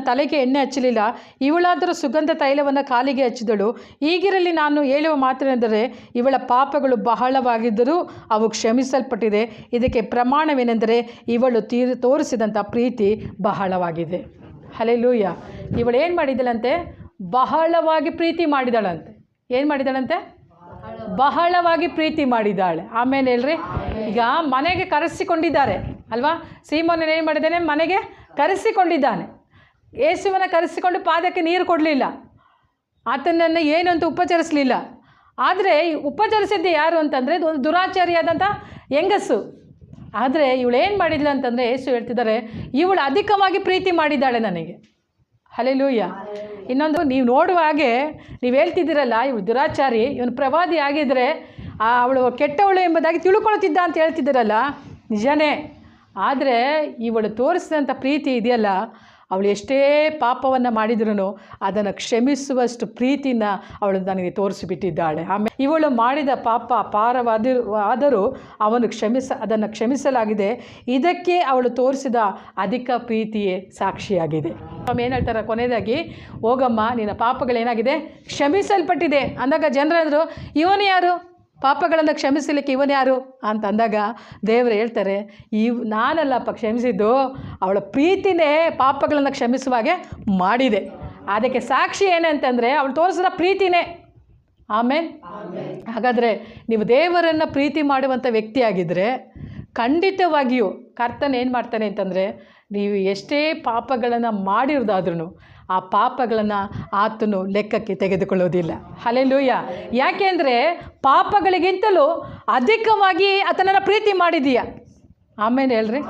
ತಲೆಗೆ ಎಣ್ಣೆ ಹಚ್ಚಲಿಲ್ಲ, ಇವಳಾದರೂ ಸುಗಂಧ ತೈಲವನ್ನು ಕಾಲಿಗೆ ಹಚ್ಚಿದಳು. ಹೀಗಿರಲಿ ನಾನು ಹೇಳುವ ಮಾತೇನೆಂದರೆ, ಇವಳ ಪಾಪಗಳು ಬಹಳವಾಗಿದ್ದರೂ ಅವು ಕ್ಷಮಿಸಲ್ಪಟ್ಟಿದೆ. ಇದಕ್ಕೆ ಪ್ರಮಾಣವೇನೆಂದರೆ ಇವಳು ತೋರಿಸಿದಂಥ ಪ್ರೀತಿ ಬಹಳವಾಗಿದೆ. ಹಲ್ಲೆಲೂಯ. ಇವಳು ಏನು ಮಾಡಿದಳಂತೆ? ಬಹಳವಾಗಿ ಪ್ರೀತಿ ಮಾಡಿದಳಂತೆ. ಏನು ಮಾಡಿದಳಂತೆ? ಬಹಳವಾಗಿ ಪ್ರೀತಿ ಮಾಡಿದ್ದಾಳೆ. ಆಮೇಲೆ ಹೇಳ್ರಿ, ಈಗ ಮನೆಗೆ ಕರೆಸಿಕೊಂಡಿದ್ದಾರೆ ಅಲ್ವಾ? ಸೀಮೋನನ್ನು ಏನು ಮಾಡಿದ್ದಾನೆ? ಮನೆಗೆ ಕರೆಸಿಕೊಂಡಿದ್ದಾನೆ. ಯೇಸುವನ್ನು ಕರೆಸಿಕೊಂಡು ಪಾದಕ್ಕೆ ನೀರು ಕೊಡಲಿಲ್ಲ, ಆತನನ್ನು ಏನು ಅಂತ ಉಪಚರಿಸಲಿಲ್ಲ. ಆದರೆ ಉಪಚರಿಸಿದ್ದು ಯಾರು ಅಂತಂದರೆ ಒಂದು ದುರಾಚಾರಿಯಾದಂಥ ಹೆಂಗಸು. ಆದರೆ ಇವಳು ಏನು ಮಾಡಿದ್ಲು ಅಂತಂದರೆ, ಯೇಸು ಹೇಳ್ತಿದ್ದಾರೆ, ಇವಳು ಅಧಿಕವಾಗಿ ಪ್ರೀತಿ ಮಾಡಿದ್ದಾಳೆ ನನಗೆ. ಹಲ್ಲೆಲೂಯ. ಇನ್ನೊಂದು, ನೀವು ನೋಡುವ ಹಾಗೆ ನೀವು ಹೇಳ್ತಿದ್ದೀರಲ್ಲ, ಇವಳು ದುರಾಚಾರಿ, ಇವನು ಪ್ರವಾದಿ ಆಗಿದ್ದರೆ ಅವಳು ಕೆಟ್ಟವಳು ಎಂಬುದಾಗಿ ತಿಳ್ಕೊಳ್ತಿದ್ದ ಅಂತ ಹೇಳ್ತಿದ್ದೀರಲ್ಲ, ನಿಜನೇ. ಆದರೆ ಇವಳು ತೋರಿಸಿದಂಥ ಪ್ರೀತಿ ಇದೆಯಲ್ಲ, ಅವಳು ಎಷ್ಟೇ ಪಾಪವನ್ನು ಮಾಡಿದ್ರೂ ಅದನ್ನು ಕ್ಷಮಿಸುವಷ್ಟು ಪ್ರೀತಿನ ಅವಳು ನನಗೆ ತೋರಿಸಿಬಿಟ್ಟಿದ್ದಾಳೆ. ಆಮೇಲೆ ಇವಳು ಮಾಡಿದ ಪಾಪ ಅಪಾರವಾದರೂ ಅದನ್ನು ಕ್ಷಮಿಸಲಾಗಿದೆ. ಇದಕ್ಕೆ ಅವಳು ತೋರಿಸಿದ ಅಧಿಕ ಪ್ರೀತಿಯೇ ಸಾಕ್ಷಿಯಾಗಿದೆ. ಏನು ಹೇಳ್ತಾರೆ ಕೊನೆಯದಾಗಿ? ಹೋಗಮ್ಮ, ನಿನ್ನ ಪಾಪಗಳೇನಾಗಿದೆ? ಕ್ಷಮಿಸಲ್ಪಟ್ಟಿದೆ ಅಂದಾಗ ಜನರಂದರು, ಇವನು ಯಾರು ಪಾಪಗಳನ್ನು ಕ್ಷಮಿಸಲಿಕ್ಕೆ? ಇವನು ಯಾರು ಅಂತ ಅಂದಾಗ ದೇವರು ಹೇಳ್ತಾರೆ, ನಾನಲ್ಲಪ್ಪ ಕ್ಷಮಿಸಿದ್ದು, ಅವಳ ಪ್ರೀತಿನೇ ಪಾಪಗಳನ್ನು ಕ್ಷಮಿಸುವಾಗೆ ಮಾಡಿದೆ. ಅದಕ್ಕೆ ಸಾಕ್ಷಿ ಏನಂತಂದರೆ ಅವಳು ತೋರಿಸಿದ ಪ್ರೀತಿನೇ. ಆಮೇಲೆ ಹಾಗಾದರೆ ನೀವು ದೇವರನ್ನು ಪ್ರೀತಿ ಮಾಡುವಂಥ ವ್ಯಕ್ತಿಯಾಗಿದ್ದರೆ ಖಂಡಿತವಾಗಿಯೂ ಕರ್ತನ ಏನು ಮಾಡ್ತಾನೆ ಅಂತಂದರೆ, ನೀವು ಎಷ್ಟೇ ಪಾಪಗಳನ್ನು ಮಾಡಿರೋದಾದ್ರೂ ಆ ಪಾಪಗಳನ್ನು ಆತನು ಲೆಕ್ಕಕ್ಕೆ ತೆಗೆದುಕೊಳ್ಳೋದಿಲ್ಲ. ಹಲ್ಲೆಲೂಯ. ಯಾಕೆಂದರೆ ಪಾಪಗಳಿಗಿಂತಲೂ ಅಧಿಕವಾಗಿ ಆತನನ್ನು ಪ್ರೀತಿ ಮಾಡಿದೀಯ. ಆಮೇಲೆ ಹೇಳ್ರಿ,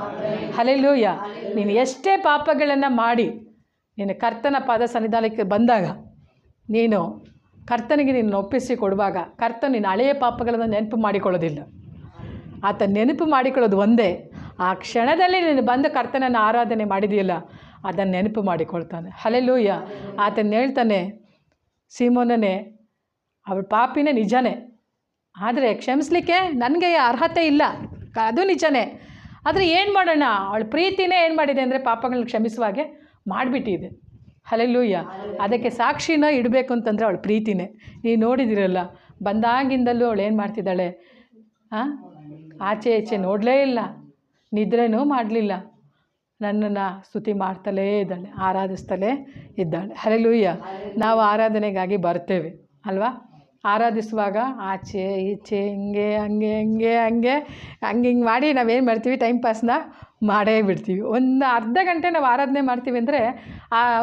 ಹಲ್ಲೆಲೂಯ. ನೀನು ಎಷ್ಟೇ ಪಾಪಗಳನ್ನು ಮಾಡಿ ನೀನು ಕರ್ತನ ಪಾದ ಸನ್ನಿಧಾನಕ್ಕೆ ಬಂದಾಗ, ನೀನು ಕರ್ತನಿಗೆ ನೀನು ಒಪ್ಪಿಸಿ ಕೊಡುವಾಗ ಕರ್ತನ ನಿನ್ನ ಹಳೆಯ ಪಾಪಗಳನ್ನು ನೆನಪು ಮಾಡಿಕೊಳ್ಳೋದಿಲ್ಲ. ಆತ ನೆನಪು ಮಾಡಿಕೊಳ್ಳೋದು ಒಂದೇ, ಆ ಕ್ಷಣದಲ್ಲಿ ನೀನು ಬಂದು ಕರ್ತನನ್ನು ಆರಾಧನೆ ಮಾಡಿದೆಯಲ್ಲ, ಅದನ್ನು ನೆನಪು ಮಾಡಿಕೊಳ್ತಾನೆ. ಹಲ್ಲೆಲೂಯ. ಆತನ ಹೇಳ್ತಾನೆ, ಸೀಮೋನನೇ, ಅವಳು ಪಾಪಿನೇ ನಿಜನೇ, ಆದರೆ ಕ್ಷಮಿಸಲಿಕ್ಕೆ ನನಗೆ ಅರ್ಹತೆ ಇಲ್ಲ, ಅದು ನಿಜನೇ. ಆದರೆ ಏನು ಮಾಡೋಣ, ಅವಳ ಪ್ರೀತಿನೇ ಏನು ಮಾಡಿದೆ ಅಂದರೆ ಪಾಪಗಳನ್ನ ಕ್ಷಮಿಸುವಾಗೆ ಮಾಡಿಬಿಟ್ಟಿದೆ. ಹಲ್ಲೆಲೂಯ. ಅದಕ್ಕೆ ಸಾಕ್ಷಿನ ಇಡಬೇಕು ಅಂತಂದರೆ ಅವಳ ಪ್ರೀತಿನೇ. ನೀವು ನೋಡಿದಿರಲ್ಲ, ಬಂದಾಗಿಂದಲೂ ಅವಳು ಏನು ಮಾಡ್ತಿದ್ದಾಳೆ? ಆಚೆ ಈಚೆ ನೋಡಲೇ ಇಲ್ಲ, ನಿದ್ರೆನೂ ಮಾಡಲಿಲ್ಲ, ನನ್ನನ್ನು ಸ್ತುತಿ ಮಾಡ್ತಲೇ ಇದ್ದಾಳೆ, ಆರಾಧಿಸ್ತಲೇ ಇದ್ದಾಳೆ. ಹಲ್ಲೆಲೂಯ. ನಾವು ಆರಾಧನೆಗಾಗಿ ಬರ್ತೇವೆ ಅಲ್ವಾ? ಆರಾಧಿಸುವಾಗ ಆಚೆ ಈಚೆ ಹಿಂಗೆ ಹಂಗೆ ಹಂಗೆ ಹಂಗೆ ಹಂಗೆ ಹಿಂಗೆ ಮಾಡಿ ನಾವೇನು ಮಾಡ್ತೀವಿ? ಟೈಮ್ ಪಾಸ್ನ ಮಾಡೇ ಬಿಡ್ತೀವಿ. ಒಂದು ಅರ್ಧ ಗಂಟೆ ನಾವು ಆರಾಧನೆ ಮಾಡ್ತೀವಿ ಅಂದರೆ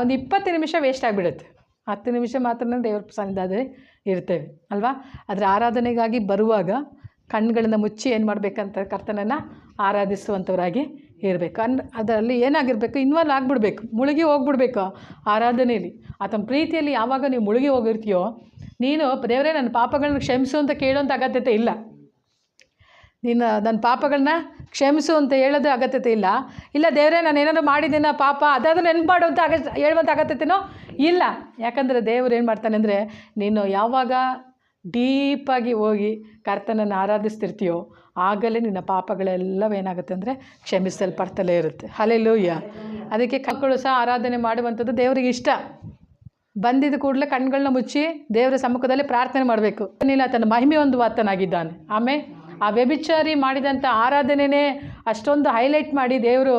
ಒಂದು 20 ನಿಮಿಷ ವೇಸ್ಟ್ ಆಗಿಬಿಡುತ್ತೆ. 10 ನಿಮಿಷ ಮಾತ್ರ ದೇವ್ರ ಸನ್ನಿಧಾನದಲ್ಲಿ ಇರ್ತೇವೆ ಅಲ್ವಾ? ಆದರೆ ಆರಾಧನೆಗಾಗಿ ಬರುವಾಗ ಕಣ್ಣುಗಳನ್ನು ಮುಚ್ಚಿ ಏನು ಮಾಡಬೇಕಂತ? ಕರ್ತನನ್ನು ಆರಾಧಿಸುವಂಥವರಾಗಿ ಇರಬೇಕು. ಅದರಲ್ಲಿ ಏನಾಗಿರಬೇಕು? ಇನ್ವಾಲ್ವ್ ಆಗಿಬಿಡ್ಬೇಕು, ಮುಳುಗಿ ಹೋಗ್ಬಿಡ್ಬೇಕು ಆರಾಧನೆಯಲ್ಲಿ. ಆತನ ಪ್ರೀತಿಯಲ್ಲಿ ಯಾವಾಗ ನೀವು ಮುಳುಗಿ ಹೋಗಿರ್ತೀಯೋ, ನೀನು ದೇವರೇ ನನ್ನ ಪಾಪಗಳನ್ನ ಕ್ಷಮಿಸು ಅಂತ ಕೇಳೋಂಥ ಅಗತ್ಯತೆ ಇಲ್ಲ. ನೀನು ನನ್ನ ಪಾಪಗಳನ್ನ ಕ್ಷಮಿಸು ಅಂತ ಹೇಳೋದು ಅಗತ್ಯತೆ ಇಲ್ಲ. ಇಲ್ಲ ದೇವರೇ ನಾನು ಏನಾದರೂ ಮಾಡಿದ್ದೀನ ಪಾಪ, ಅದಾದರೂ ನೆನಪು ಮಾಡುವಂಥ ಹೇಳುವಂಥ ಅಗತ್ಯತೆಯೂ ಇಲ್ಲ. ಯಾಕಂದರೆ ದೇವರು ಏನು ಮಾಡ್ತಾನೆ ಅಂದರೆ, ನೀನು ಯಾವಾಗ ಡೀಪಾಗಿ ಹೋಗಿ ಕರ್ತನನ್ನು ಆರಾಧಿಸ್ತಿರ್ತೀಯೋ ಆಗಲೇ ನಿನ್ನ ಪಾಪಗಳೆಲ್ಲವೇನಾಗುತ್ತೆ ಅಂದರೆ ಕ್ಷಮಿಸಲ್ಪಡ್ತಲೇ ಇರುತ್ತೆ. ಹಲ್ಲೆಲೂಯ. ಅದಕ್ಕೆ ಮಕ್ಕಳು ಸಹ ಆರಾಧನೆ ಮಾಡುವಂಥದ್ದು ದೇವರಿಗೆ ಇಷ್ಟ. ಬಂದಿದ್ದ ಕೂಡಲೇ ಕಣ್ಗಳನ್ನ ಮುಚ್ಚಿ ದೇವರ ಸಮ್ಮುಖದಲ್ಲಿ ಪ್ರಾರ್ಥನೆ ಮಾಡಬೇಕು. ಇಲ್ಲ, ತನ್ನ ಮಹಿಮೆ ಒಂದು ಆತನಾಗಿದ್ದಾನೆ. ಆಮೇಲೆ ಆ ವ್ಯಭಿಚಾರಿ ಮಾಡಿದಂಥ ಆರಾಧನೆಯೇ ಅಷ್ಟೊಂದು ಹೈಲೈಟ್ ಮಾಡಿ ದೇವರು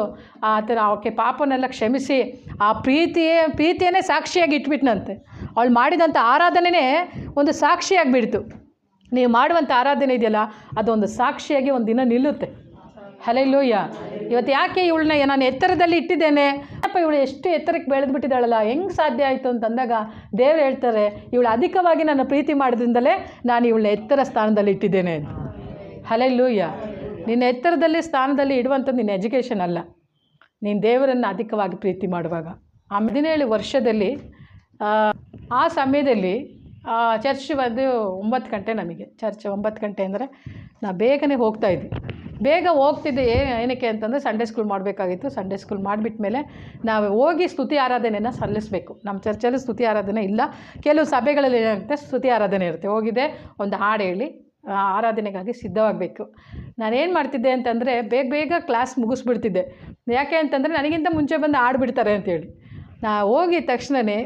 ಆತನ ಅವಕ್ಕೆ ಪಾಪನೆಲ್ಲ ಕ್ಷಮಿಸಿ ಆ ಪ್ರೀತಿಯೇ ಸಾಕ್ಷಿಯಾಗಿ ಇಟ್ಬಿಟ್ನಂತೆ. ಅವಳು ಮಾಡಿದಂಥ ಆರಾಧನೆಯೇ ಒಂದು ಸಾಕ್ಷಿಯಾಗಿಬಿಡ್ತು. ನೀವು ಮಾಡುವಂಥ ಆರಾಧನೆ ಇದೆಯಲ್ಲ, ಅದೊಂದು ಸಾಕ್ಷಿಯಾಗಿ ಒಂದು ದಿನ ನಿಲ್ಲುತ್ತೆ. ಹಲ್ಲೆಲೂಯ. ಇವತ್ತು ಯಾಕೆ ಇವಳನ್ನ ನಾನು ಎತ್ತರದಲ್ಲಿ ಇಟ್ಟಿದ್ದೇನೆ, ಅಪ್ಪ ಇವಳು ಎಷ್ಟು ಎತ್ತರಕ್ಕೆ ಬೆಳೆದುಬಿಟ್ಟಿದ್ದಾಳಲ್ಲ, ಹೆಂಗೆ ಸಾಧ್ಯ ಆಯಿತು ಅಂತಂದಾಗ ದೇವರು ಹೇಳ್ತಾರೆ, ಇವಳು ಅಧಿಕವಾಗಿ ನನ್ನ ಪ್ರೀತಿ ಮಾಡೋದ್ರಿಂದಲೇ ನಾನು ಇವಳನ್ನ ಎತ್ತರ ಸ್ಥಾನದಲ್ಲಿ ಇಟ್ಟಿದ್ದೇನೆ. ಹಲ್ಲೆಲೂಯ. ನಿನ್ನ ಎತ್ತರದಲ್ಲಿ ಸ್ಥಾನದಲ್ಲಿ ಇಡುವಂಥದ್ದು ನಿನ್ನ ಎಜುಕೇಷನ್ ಅಲ್ಲ, ನೀನು ದೇವರನ್ನು ಅಧಿಕವಾಗಿ ಪ್ರೀತಿ ಮಾಡುವಾಗ. ಆ 17 ವರ್ಷದಲ್ಲಿ ಆ ಸಮಯದಲ್ಲಿ ಚರ್ಚ್ ಬಂದು 9 ಗಂಟೆ, ನಮಗೆ ಚರ್ಚ್ 9 ಗಂಟೆ ಅಂದರೆ ನಾವು ಬೇಗನೆ ಹೋಗ್ತಾಯಿದ್ವಿ. ಬೇಗ ಹೋಗ್ತಿದ್ದೆ ಏನಕ್ಕೆ ಅಂತಂದರೆ ಸಂಡೇ ಸ್ಕೂಲ್ ಮಾಡಬೇಕಾಗಿತ್ತು. ಸಂಡೇ ಸ್ಕೂಲ್ ಮಾಡಿಬಿಟ್ಟ ಮೇಲೆ ನಾವು ಹೋಗಿ ಸ್ತುತಿ ಆರಾಧನೆಯನ್ನು ಸಲ್ಲಿಸಬೇಕು. ನಮ್ಮ ಚರ್ಚಲ್ಲಿ ಸ್ತುತಿ ಆರಾಧನೆ ಇಲ್ಲ, ಕೆಲವು ಸಭೆಗಳಲ್ಲಿ ಏನಾಗುತ್ತೆ ಸ್ತುತಿ ಆರಾಧನೆ ಇರುತ್ತೆ. ಹೋಗಿದ್ದೆ, ಒಂದು ಹಾಡು ಹೇಳಿ ಆರಾಧನೆಗಾಗಿ ಸಿದ್ಧವಾಗಬೇಕು. ನಾನೇನು ಮಾಡ್ತಿದ್ದೆ ಅಂತಂದರೆ ಬೇಗ ಕ್ಲಾಸ್ ಮುಗಿಸ್ಬಿಡ್ತಿದ್ದೆ. ಯಾಕೆ ಅಂತಂದರೆ ನನಗಿಂತ ಮುಂಚೆ ಬಂದು ಆಡ್ಬಿಡ್ತಾರೆ ಅಂತೇಳಿ. ನಾ ಹೋಗಿದ ತಕ್ಷಣವೇ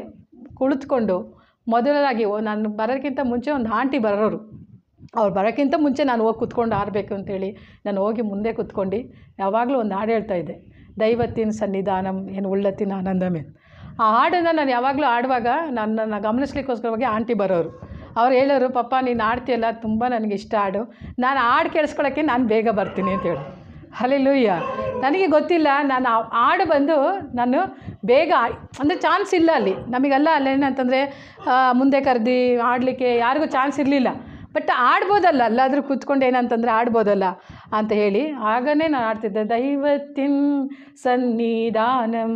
ಕುಳಿತುಕೊಂಡು ಮೊದಲಾಗಿ ನಾನು ಬರೋಕ್ಕಿಂತ ಮುಂಚೆ ಒಂದು ಆಂಟಿ ಬರೋರು. ಅವ್ರು ಬರೋಕ್ಕಿಂತ ಮುಂಚೆ ನಾನು ಹೋಗಿ ಕೂತ್ಕೊಂಡು ಆಡಬೇಕು ಅಂತೇಳಿ ನಾನು ಹೋಗಿ ಮುಂದೆ ಕೂತ್ಕೊಂಡು ಯಾವಾಗಲೂ ಒಂದು ಹಾಡು ಹೇಳ್ತಾಯಿದ್ದೆ, ದೈವತ್ತಿನ ಸನ್ನಿಧಾನಂ ಏನು ಉಳ್ಳತ್ತಿನ ಆನಂದಮೇ. ಆ ಹಾಡನ್ನು ನಾನು ಯಾವಾಗಲೂ ಆಡುವಾಗ ನನ್ನನ್ನು ಗಮನಿಸ್ಲಿಕ್ಕೋಸ್ಕರವಾಗಿ ಆಂಟಿ ಬರೋರು. ಅವ್ರು ಹೇಳೋರು, ಪಾಪ ನೀನು ಆಡ್ತೀಯಲ್ಲ ತುಂಬ ನನಗೆ ಇಷ್ಟ ಹಾಡು, ನಾನು ಹಾಡು ಕೇಳಿಸ್ಕೊಳ್ಳೋಕ್ಕೆ ನಾನು ಬೇಗ ಬರ್ತೀನಿ ಅಂತ ಹೇಳಿ. ಹಲ್ಲೆಲೂಯ. ನನಗೆ ಗೊತ್ತಿಲ್ಲ, ನಾನು ಹಾಡು ಬಂದು ನಾನು ಬೇಗ ಅಂದರೆ ಚಾನ್ಸ್ ಇಲ್ಲ ಅಲ್ಲಿ ನಮಗೆಲ್ಲ. ಅಲ್ಲೇನಂತಂದರೆ ಮುಂದೆ ಕರೆದು ಆಡಲಿಕ್ಕೆ ಯಾರಿಗೂ ಚಾನ್ಸ್ ಇರಲಿಲ್ಲ. ಬಟ್ ಆಡ್ಬೋದಲ್ಲ, ಅಲ್ಲಾದರೂ ಕೂತ್ಕೊಂಡು ಏನಂತಂದರೆ ಆಡ್ಬೋದಲ್ಲ ಅಂತ ಹೇಳಿ ಆಗನೇ ನಾನು ಆಡ್ತಿದ್ದೆ. ದೈವತ್ತಿನ್ ಸನ್ನಿಧಾನಂ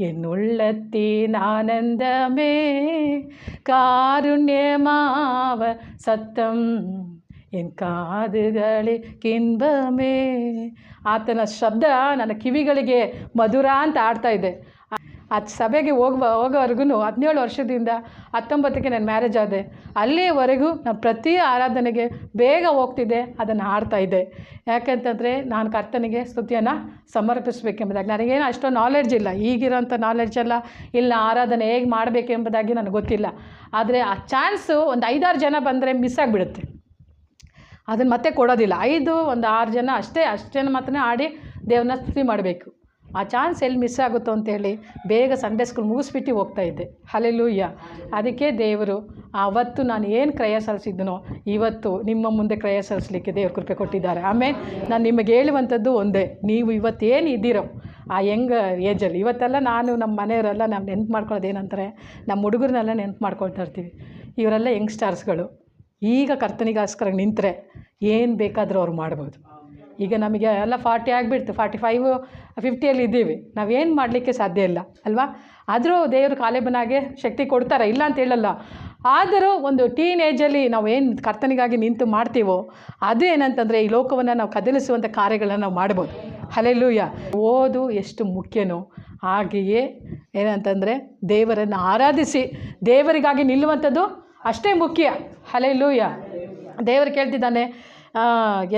ಎನ್ನುಳ್ಳತ್ತಿನ ಆನಂದಮೇ ಕಾರುಣ್ಯಮಾವ ಸತ್ತಂ ಎನ್ ಕಾದುಗಳಿಗಿಂಬಮೇ. ಆತನ ಶಬ್ದ ನನ್ನ ಕಿವಿಗಳಿಗೆ ಮಧುರ ಅಂತ ಆಡ್ತಾಯಿದ್ದೆ. ಆ ಸಭೆಗೆ ಹೋಗೋವರೆಗೂ 17 ವರ್ಷದಿಂದ 19ಕ್ಕೆ ನನ್ನ ಮ್ಯಾರೇಜ್ ಆದೆ. ಅಲ್ಲಿಯವರೆಗೂ ನಾನು ಪ್ರತಿ ಆರಾಧನೆಗೆ ಬೇಗ ಹೋಗ್ತಿದ್ದೆ, ಅದನ್ನು ಹಾಡ್ತಾಯಿದ್ದೆ. ಯಾಕೆಂತಂದರೆ ನಾನು ಕರ್ತನಿಗೆ ಸ್ತುತಿಯನ್ನು ಸಮರ್ಪಿಸಬೇಕೆಂಬುದಾಗಿ. ನನಗೇನು ಅಷ್ಟೋ ನಾಲೆಡ್ಜ್ ಇಲ್ಲ, ಈಗಿರೋಂಥ ನಾಲೆಡ್ಜ್ ಎಲ್ಲ ಇಲ್ಲ, ಆರಾಧನೆ ಹೇಗೆ ಮಾಡಬೇಕೆಂಬುದಾಗಿ ನನಗೆ ಗೊತ್ತಿಲ್ಲ. ಆದರೆ ಆ ಚಾನ್ಸು ಒಂದು 5-6 ಜನ ಬಂದರೆ ಮಿಸ್ ಆಗಿಬಿಡುತ್ತೆ, ಅದನ್ನು ಮತ್ತೆ ಕೊಡೋದಿಲ್ಲ. 6 ಜನ ಅಷ್ಟೇ ಮಾತ್ರ ಆಡಿ ದೇವ್ರನ್ನ ಸ್ತುತಿ ಮಾಡಬೇಕು. ಆ ಚಾನ್ಸ್ ಎಲ್ಲಿ ಮಿಸ್ ಆಗುತ್ತೋ ಅಂತೇಳಿ ಬೇಗ ಸಂಡೇ ಸ್ಕೂಲ್ ಮುಗಿಸ್ಬಿಟ್ಟು ಹೋಗ್ತಾಯಿದ್ದೆ. ಹಲ್ಲೆಲೂಯ. ಅದಕ್ಕೆ ದೇವರು ಆವತ್ತು ನಾನು ಏನು ಕ್ರಯ ಸಲ್ಲಿಸಿದ್ದನೋ ಇವತ್ತು ನಿಮ್ಮ ಮುಂದೆ ಕ್ರಯ ಸಲ್ಲಿಸಲಿಕ್ಕೆ ದೇವ್ರ ಕೃಪೆ ಕೊಟ್ಟಿದ್ದಾರೆ. ಆಮೇಲೆ ನಾನು ನಿಮಗೆ ಹೇಳುವಂಥದ್ದು ಒಂದೇ, ನೀವು ಇವತ್ತೇನು ಇದ್ದೀರೋ ಆ ಯಂಗ್ ಏಜಲ್ಲಿ, ಇವತ್ತೆಲ್ಲ ನಾನು ನಮ್ಮ ಮನೆಯವರೆಲ್ಲ ನಾವು ನೆನ್ಪು ಮಾಡ್ಕೊಳ್ಳೋದು ಏನಂತಾರೆ, ನಮ್ಮ ಹುಡುಗರನ್ನೆಲ್ಲ ನೆನ್ಪು ಮಾಡ್ಕೊಳ್ತಾ ಇರ್ತೀವಿ. ಇವರೆಲ್ಲ ಯಂಗ್ಸ್ಟಾರ್ಸ್ಗಳು. ಈಗ ಕರ್ತನಿಗೋಸ್ಕರ ನಿಂತರೆ ಏನು ಬೇಕಾದರೂ ಅವ್ರು ಮಾಡ್ಬೋದು. ಈಗ ನಮಗೆ ಎಲ್ಲ 40 ಆಗಿಬಿಡ್ತು, 45 50 ಇದ್ದೀವಿ, ನಾವೇನು ಮಾಡಲಿಕ್ಕೆ ಸಾಧ್ಯ ಇಲ್ಲ ಅಲ್ವಾ. ಆದರೂ ದೇವರು ಕಾಲೇಬನಾಗೆ ಶಕ್ತಿ ಕೊಡ್ತಾರೆ, ಇಲ್ಲ ಅಂತ ಹೇಳಲ್ಲ. ಆದರೂ ಒಂದು ಟೀನೇಜಲ್ಲಿ ನಾವು ಏನು ಕರ್ತನಿಗಾಗಿ ನಿಂತು ಮಾಡ್ತೀವೋ ಅದು ಏನಂತಂದರೆ ಈ ಲೋಕವನ್ನು ನಾವು ಕದಲಿಸುವಂಥ ಕಾರ್ಯಗಳನ್ನು ನಾವು ಮಾಡ್ಬೋದು. ಹಲ್ಲೆಲೂಯ. ಓದು ಎಷ್ಟು ಮುಖ್ಯನೋ ಹಾಗೆಯೇ ಏನಂತಂದರೆ ದೇವರನ್ನು ಆರಾಧಿಸಿ ದೇವರಿಗಾಗಿ ನಿಲ್ಲುವಂಥದ್ದು ಅಷ್ಟೇ ಮುಖ್ಯ. ಹಲ್ಲೆಲೂಯ. ದೇವರು ಕೇಳ್ತಿದ್ದಾನೆ,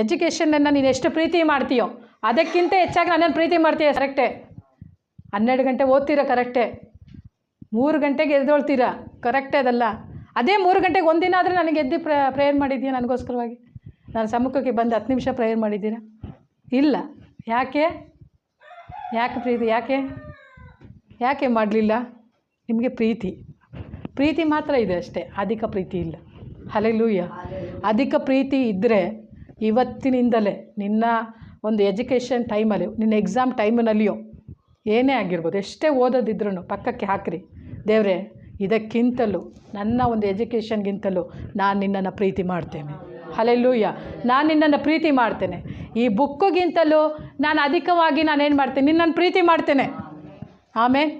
ಎಜುಕೇಷನನ್ನು ನೀನು ಎಷ್ಟು ಪ್ರೀತಿ ಮಾಡ್ತೀಯೋ ಅದಕ್ಕಿಂತ ಹೆಚ್ಚಾಗಿ ನನ್ನನ್ನು ಪ್ರೀತಿ ಮಾಡ್ತೀಯ. ಕರೆಕ್ಟೇ. 12 ಗಂಟೆ ಓದ್ತೀರಾ, ಕರೆಕ್ಟೇ. 3 ಗಂಟೆಗೆ ಎದ್ದೊಳ್ತೀರಾ, ಕರೆಕ್ಟೇ. ಅದಲ್ಲ, ಅದೇ 3 ಗಂಟೆಗೆ ಒಂದಿನ ಆದರೆ ನನಗೆ ಎದ್ದು ಪ್ರೇಯರ್ ಮಾಡಿದ್ದೀಯಾ ನನಗೋಸ್ಕರವಾಗಿ? ನಾನು ಸಮ್ಮುಖಕ್ಕೆ ಬಂದು 10 ನಿಮಿಷ ಪ್ರೇಯರ್ ಮಾಡಿದ್ದೀರಾ? ಇಲ್ಲ. ಯಾಕೆ ಪ್ರೀತಿ ಯಾಕೆ ಮಾಡಲಿಲ್ಲ? ನಿಮಗೆ ಪ್ರೀತಿ ಮಾತ್ರ ಇದೆ ಅಷ್ಟೇ, ಅಧಿಕ ಪ್ರೀತಿ ಇಲ್ಲ. ಹಲ್ಲೆಲೂಯ. ಅಧಿಕ ಪ್ರೀತಿ ಇದ್ದರೆ ಇವತ್ತಿನಿಂದಲೇ ನಿನ್ನ ಒಂದು ಎಜುಕೇಷನ್ ಟೈಮಲ್ಲಿ, ನಿನ್ನ ಎಕ್ಸಾಮ್ ಟೈಮಿನಲ್ಲಿಯೋ ಏನೇ ಆಗಿರ್ಬೋದು, ಎಷ್ಟೇ ಓದೋದಿದ್ರೂ ಪಕ್ಕಕ್ಕೆ ಹಾಕಿರಿ, ದೇವರೇ ಇದಕ್ಕಿಂತಲೂ ನನ್ನ ಒಂದು ಎಜುಕೇಷನ್ಗಿಂತಲೂ ನಾನು ನಿನ್ನನ್ನು ಪ್ರೀತಿ ಮಾಡ್ತೇನೆ. ಹಲ್ಲೆಲೂಯ. ನಾನು ನಿನ್ನನ್ನು ಪ್ರೀತಿ ಮಾಡ್ತೇನೆ. ಈ ಬುಕ್ಕಿಗಿಂತಲೂ ನಾನು ಅಧಿಕವಾಗಿ ನಾನೇನು ಮಾಡ್ತೇನೆ, ನಿನ್ನನ್ನು ಪ್ರೀತಿ ಮಾಡ್ತೇನೆ. ಆಮೇಲೆ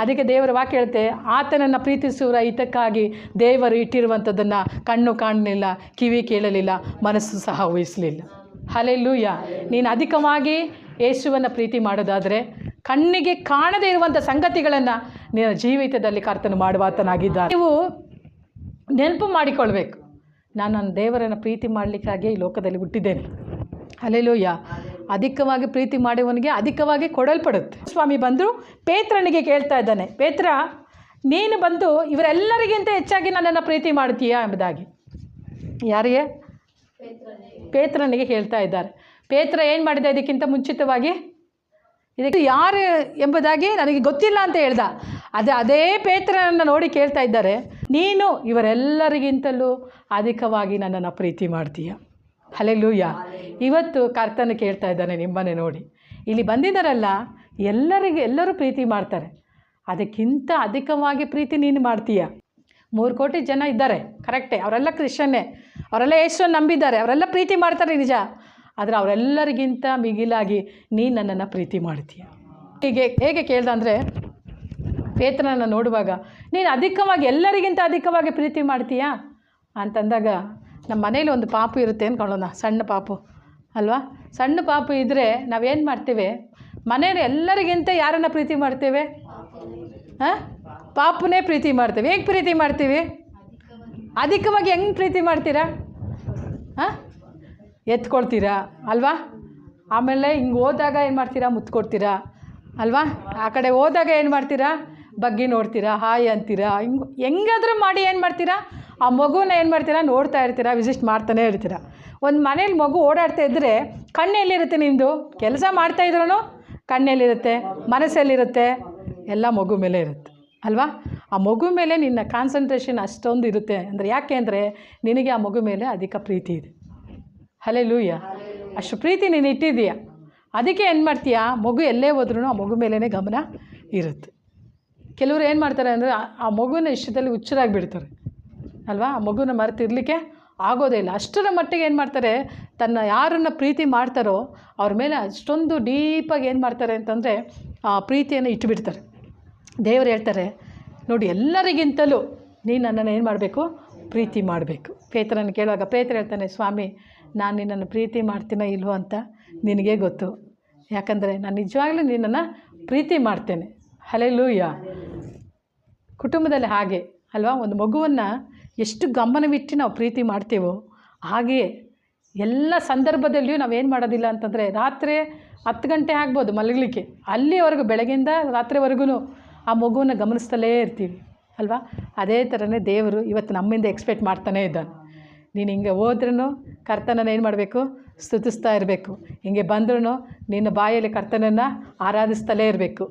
ಅದಕ್ಕೆ ದೇವರ ವಾಕ್ಯ ಹೇಳುತ್ತೆ, ಆತನನ್ನು ಪ್ರೀತಿಸುವ ಹಿತಕ್ಕಾಗಿ ದೇವರು ಇಟ್ಟಿರುವಂಥದ್ದನ್ನು ಕಣ್ಣು ಕಾಣಲಿಲ್ಲ, ಕಿವಿ ಕೇಳಲಿಲ್ಲ, ಮನಸ್ಸು ಸಹ ಊಹಿಸಲಿಲ್ಲ. ಹಲ್ಲೆಲೂಯ. ನೀನು ಅಧಿಕವಾಗಿ ಯೇಸುವನ್ನು ಪ್ರೀತಿ ಮಾಡೋದಾದರೆ ಕಣ್ಣಿಗೆ ಕಾಣದೇ ಇರುವಂಥ ಸಂಗತಿಗಳನ್ನು ನಿನ್ನ ಜೀವಿತದಲ್ಲಿ ಕರ್ತನು ಮಾಡುವಾತನಾಗಿದ್ದಾನೆ. ನೀವು ನೆನಪು ಮಾಡಿಕೊಳ್ಬೇಕು, ನಾನು ನನ್ನ ದೇವರನ್ನು ಪ್ರೀತಿ ಮಾಡಲಿಕ್ಕಾಗಿ ಈ ಲೋಕದಲ್ಲಿ ಹುಟ್ಟಿದ್ದೇನೆ. ಹಲ್ಲೆಲೂಯ. ಅಧಿಕವಾಗಿ ಪ್ರೀತಿ ಮಾಡುವವನಿಗೆ ಅಧಿಕವಾಗಿ ಕೊಡಲ್ಪಡುತ್ತೆ. ಸ್ವಾಮಿ ಬಂದರು ಪೇತ್ರನಿಗೆ ಕೇಳ್ತಾ ಇದ್ದಾನೆ, ಪೇತ್ರ ನೀನು ಬಂದು ಇವರೆಲ್ಲರಿಗಿಂತ ಹೆಚ್ಚಾಗಿ ನನ್ನನ್ನು ಪ್ರೀತಿ ಮಾಡ್ತೀಯಾ ಎಂಬುದಾಗಿ. ಯಾರಿಗೆ? ಪೇತ್ರನಿಗೆ ಹೇಳ್ತಾ ಇದ್ದಾರೆ. ಪೇತ್ರ ಏನು ಮಾಡಿದ ಇದಕ್ಕಿಂತ ಮುಂಚಿತವಾಗಿ? ಇದಕ್ಕೆ ಯಾರು ಎಂಬುದಾಗಿ ನನಗೆ ಗೊತ್ತಿಲ್ಲ ಅಂತ ಹೇಳ್ದ. ಅದೇ ಪೇತ್ರನನ್ನು ನೋಡಿ ಕೇಳ್ತಾ ಇದ್ದಾರೆ, ನೀನು ಇವರೆಲ್ಲರಿಗಿಂತಲೂ ಅಧಿಕವಾಗಿ ನನ್ನನ್ನು ಪ್ರೀತಿ ಮಾಡ್ತೀಯ. ಹಲ್ಲೆಲೂಯ. ಇವತ್ತು ಕರ್ತನ ಕೇಳ್ತಾ ಇದ್ದಾನೆ ನಿಮ್ಮನ್ನೇ ನೋಡಿ. ಇಲ್ಲಿ ಬಂದಿದ್ದಾರಲ್ಲ ಎಲ್ಲರೂ ಪ್ರೀತಿ ಮಾಡ್ತಾರೆ, ಅದಕ್ಕಿಂತ ಅಧಿಕವಾಗಿ ಪ್ರೀತಿ ನೀನು ಮಾಡ್ತೀಯ. 3 ಕೋಟಿ ಜನ ಇದ್ದಾರೆ, ಕರೆಕ್ಟೇ, ಅವರೆಲ್ಲ ಕ್ರಿಶ್ಚನ್ನೇ, ಅವರೆಲ್ಲ ಯೇಸುವನ್ನು ನಂಬಿದ್ದಾರೆ, ಅವರೆಲ್ಲ ಪ್ರೀತಿ ಮಾಡ್ತಾರೆ ನಿಜ. ಆದರೆ ಅವರೆಲ್ಲರಿಗಿಂತ ಮಿಗಿಲಾಗಿ ನೀನು ನನ್ನನ್ನು ಪ್ರೀತಿ ಮಾಡ್ತೀಯ. ಹೇಗೆ ಕೇಳ್ದ ಅಂದರೆ, ಪೇತ್ರನನ್ನು ನೋಡುವಾಗ ನೀನು ಅಧಿಕವಾಗಿ ಎಲ್ಲರಿಗಿಂತ ಅಧಿಕವಾಗಿ ಪ್ರೀತಿ ಮಾಡ್ತೀಯಾ ಅಂತಂದಾಗ, ನಮ್ಮ ಮನೇಲಿ ಒಂದು ಪಾಪು ಇರುತ್ತೆ ಅಂದ್ಕೊಳ್ಳೋಣ, ಸಣ್ಣ ಪಾಪು ಅಲ್ವಾ. ಸಣ್ಣ ಪಾಪು ಇದ್ದರೆ ನಾವೇನು ಮಾಡ್ತೇವೆ, ಮನೆಯಲ್ಲಿ ಎಲ್ಲರಿಗಿಂತ ಯಾರನ್ನು ಪ್ರೀತಿ ಮಾಡ್ತೇವೆ? ಪಾಪುನೇ ಪ್ರೀತಿ ಮಾಡ್ತೇವೆ. ಹೇಗೆ ಪ್ರೀತಿ ಮಾಡ್ತೀವಿ? ಅಧಿಕವಾಗಿ ಹೆಂಗೆ ಪ್ರೀತಿ ಮಾಡ್ತೀರಾ? ಎತ್ಕೊಳ್ತೀರಾ ಅಲ್ವಾ. ಆಮೇಲೆ ಹಿಂಗೆ ಹೋದಾಗ ಏನು ಮಾಡ್ತೀರಾ? ಮುತ್ಕೊಡ್ತೀರಾ ಅಲ್ವಾ. ಆ ಕಡೆ ಹೋದಾಗ ಏನು ಮಾಡ್ತೀರಾ? ಬಗ್ಗಿ ನೋಡ್ತೀರಾ, ಹಾಯ್ ಅಂತೀರಾ, ಹೆಂಗಾದ್ರೂ ಮಾಡಿ ಏನು ಮಾಡ್ತೀರಾ, ಆ ಮಗುನ ಏನು ಮಾಡ್ತೀರಾ, ನೋಡ್ತಾ ಇರ್ತೀರಾ, ವಿಸಿಟ್ ಮಾಡ್ತಾನೇ ಇರ್ತೀರಾ. ಒಂದು ಮನೇಲಿ ಮಗು ಓಡಾಡ್ತಾ ಇದ್ದರೆ ಕಣ್ಣೆಲ್ಲಿರುತ್ತೆ ನಿಮ್ಮದು? ಕೆಲಸ ಮಾಡ್ತಾಯಿದ್ರೂ ಕಣ್ಣೆಲ್ಲಿರುತ್ತೆ, ಮನಸ್ಸಲ್ಲಿರುತ್ತೆ, ಎಲ್ಲ ಮಗು ಮೇಲೆ ಇರುತ್ತೆ ಅಲ್ವಾ? ಆ ಮಗು ಮೇಲೆ ನಿನ್ನ ಕಾನ್ಸಂಟ್ರೇಷನ್ ಅಷ್ಟೊಂದು ಇರುತ್ತೆ. ಅಂದರೆ ಯಾಕೆ ಅಂದರೆ ನಿನಗೆ ಆ ಮಗು ಮೇಲೆ ಅಧಿಕ ಪ್ರೀತಿ ಇದೆ. ಹಲ್ಲೆಲೂಯಾ. ಅಷ್ಟು ಪ್ರೀತಿ ನೀನು ಇಟ್ಟಿದ್ದೀಯ. ಅದಕ್ಕೆ ಏನು ಮಾಡ್ತೀಯಾ, ಮಗು ಎಲ್ಲೇ ಹೋದ್ರೂ ಆ ಮಗು ಮೇಲೇ ಗಮನ ಇರುತ್ತೆ. ಕೆಲವರು ಏನು ಮಾಡ್ತಾರೆ ಅಂದರೆ ಆ ಮಗುವಿನ ಇಷ್ಟದಲ್ಲಿ ಹುಚ್ಚರಾಗಿ ಬಿಡ್ತಾರೆ ಅಲ್ವಾ? ಆ ಮಗುನ ಮರೆತಿರ್ಲಿಕ್ಕೆ ಆಗೋದೇ ಇಲ್ಲ. ಅಷ್ಟರ ಮಟ್ಟಿಗೆ ಏನು ಮಾಡ್ತಾರೆ, ತನ್ನ ಯಾರನ್ನು ಪ್ರೀತಿ ಮಾಡ್ತಾರೋ ಅವ್ರ ಮೇಲೆ ಅಷ್ಟೊಂದು ಡೀಪಾಗಿ ಏನು ಮಾಡ್ತಾರೆ ಅಂತಂದರೆ ಆ ಪ್ರೀತಿಯನ್ನು ಇಟ್ಟುಬಿಡ್ತಾರೆ. ದೇವರು ಹೇಳ್ತಾರೆ ನೋಡಿ, ಎಲ್ಲರಿಗಿಂತಲೂ ನೀನು ನನ್ನನ್ನು ಏನು ಮಾಡಬೇಕು, ಪ್ರೀತಿ ಮಾಡಬೇಕು. ಪೇತ್ರನ ಕೇಳುವಾಗ ಪೇತ್ರ ಹೇಳ್ತಾನೆ, ಸ್ವಾಮಿ ನಾನು ನಿನ್ನನ್ನು ಪ್ರೀತಿ ಮಾಡ್ತೀನೋ ಇಲ್ವೋ ಅಂತ ನಿನಗೇ ಗೊತ್ತು, ಯಾಕಂದರೆ ನಾನು ನಿಜವಾಗ್ಲೂ ನಿನ್ನನ್ನು ಪ್ರೀತಿ ಮಾಡ್ತೇನೆ. ಹಲ್ಲೆಲೂಯಾ. ಕುಟುಂಬದಲ್ಲಿ ಹಾಗೆ ಅಲ್ವಾ? ಒಂದು ಮಗುವನ್ನು ಎಷ್ಟು ಗಮನವಿಟ್ಟು ನಾವು ಪ್ರೀತಿ ಮಾಡ್ತೀವೋ ಹಾಗೆಯೇ ಎಲ್ಲ ಸಂದರ್ಭದಲ್ಲಿಯೂ ನಾವೇನು ಮಾಡೋದಿಲ್ಲ ಅಂತಂದರೆ, ರಾತ್ರಿ 10 ಗಂಟೆ ಆಗ್ಬೋದು ಮಲಗಲಿಕ್ಕೆ, ಅಲ್ಲಿವರೆಗೂ ಬೆಳಗ್ಗೆಯಿಂದ ರಾತ್ರಿವರೆಗೂ ಆ ಮಗುವನ್ನು ಗಮನಿಸ್ತಲೇ ಇರ್ತೀವಿ ಅಲ್ವಾ? ಅದೇ ಥರನೇ ದೇವರು ಇವತ್ತು ನಮ್ಮಿಂದ ಎಕ್ಸ್ಪೆಕ್ಟ್ ಮಾಡ್ತಾನೇ ಇದ್ದಾನೆ. ನೀನು ಹಿಂಗೆ ಹೋದ್ರೂ ಕರ್ತನನ್ನು ಏನು ಮಾಡಬೇಕು, ಸ್ತುತಿಸ್ತಾ ಇರಬೇಕು. ಹಿಂಗೆ ಬಂದ್ರೂ ನಿನ್ನ ಬಾಯಲ್ಲಿ ಕರ್ತನನ್ನು ಆರಾಧಿಸ್ತಲೇ ಇರಬೇಕು.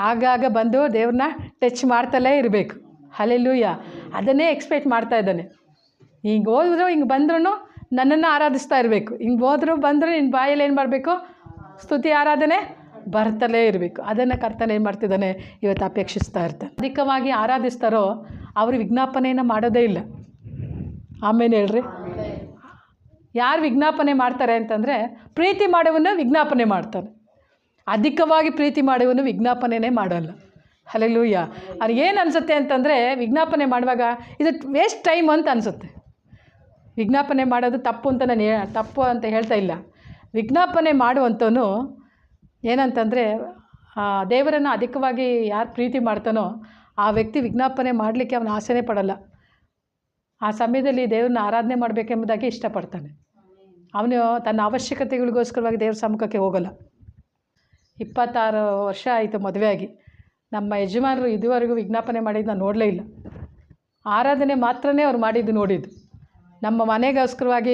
ಆಗಾಗ ಬಂದು ದೇವ್ರನ್ನ ಟಚ್ ಮಾಡ್ತಲೇ ಇರಬೇಕು. ಹಲ್ಲೆಲೂಯಾ. ಅದನ್ನೇ ಎಕ್ಸ್ಪೆಕ್ಟ್ ಮಾಡ್ತಾ ಇದ್ದಾನೆ. ಹಿಂಗೆ ಹೋದ್ರು ಹಿಂಗೆ ಬಂದ್ರೂ ನನ್ನನ್ನು ಆರಾಧಿಸ್ತಾ ಇರಬೇಕು. ಹಿಂಗೆ ಹೋದ್ರು ಬಂದರೂ ನಿನ್ನ ಬಾಯಲ್ಲಿ ಏನು ಮಾಡಬೇಕು, ಸ್ತುತಿ ಆರಾಧನೆ ಬರ್ತಲೇ ಇರಬೇಕು. ಅದನ್ನು ಕರ್ತನ ಏನು ಮಾಡ್ತಿದ್ದಾನೆ, ಇವತ್ತು ಅಪೇಕ್ಷಿಸ್ತಾ ಇರ್ತಾನೆ. ಅಧಿಕವಾಗಿ ಆರಾಧಿಸ್ತಾರೋ ಅವರು ವಿಜ್ಞಾಪನೆಯನ್ನು ಮಾಡೋದೇ ಇಲ್ಲ. ಆಮೇಲೆ ಹೇಳ್ರಿ, ಯಾರು ವಿಜ್ಞಾಪನೆ ಮಾಡ್ತಾರೆ ಅಂತಂದರೆ ಪ್ರೀತಿ ಮಾಡುವನು ವಿಜ್ಞಾಪನೆ ಮಾಡ್ತಾನೆ. ಅಧಿಕವಾಗಿ ಪ್ರೀತಿ ಮಾಡುವನು ವಿಜ್ಞಾಪನೆಯೇ ಮಾಡಲ್ಲ. ಹಲ್ಲೆಲೂಯಾ. ಅವ್ರಿಗೆ ಏನು ಅನಿಸುತ್ತೆ ಅಂತಂದರೆ ವಿಜ್ಞಾಪನೆ ಮಾಡುವಾಗ ಇದು ವೇಸ್ಟ್ ಟೈಮ್ ಅಂತ ಅನಿಸುತ್ತೆ. ವಿಜ್ಞಾಪನೆ ಮಾಡೋದು ತಪ್ಪು ಅಂತ ನಾನು ತಪ್ಪು ಅಂತ ಹೇಳ್ತಾ ಇಲ್ಲ. ವಿಜ್ಞಾಪನೆ ಮಾಡುವಂಥವನು ಏನಂತಂದರೆ ದೇವರನ್ನು ಅಧಿಕವಾಗಿ ಯಾರು ಪ್ರೀತಿ ಮಾಡ್ತಾನೋ ಆ ವ್ಯಕ್ತಿ ವಿಜ್ಞಾಪನೆ ಮಾಡಲಿಕ್ಕೆ ಅವನ ಆಸೆನೇ ಪಡಲ್ಲ. ಆ ಸಮಯದಲ್ಲಿ ದೇವ್ರನ್ನ ಆರಾಧನೆ ಮಾಡಬೇಕೆಂಬುದಾಗಿ ಇಷ್ಟಪಡ್ತಾನೆ. ಅವನು ತನ್ನ ಅವಶ್ಯಕತೆಗಳಿಗೋಸ್ಕರವಾಗಿ ದೇವ್ರ ಸಮ್ಮುಖಕ್ಕೆ ಹೋಗಲ್ಲ. 26 ವರ್ಷ ಆಯಿತು ಮದುವೆ ಆಗಿ. ನಮ್ಮ ಯಜಮಾನರು ಇದುವರೆಗೂ ವಿಜ್ಞಾಪನೆ ಮಾಡಿದ್ದು ನಾನು ನೋಡಲೇ ಇಲ್ಲ. ಆರಾಧನೆ ಮಾತ್ರನೇ ಅವ್ರು ಮಾಡಿದ್ದು ನೋಡಿದ್ದು. ನಮ್ಮ ಮನೆಗೋಸ್ಕರವಾಗಿ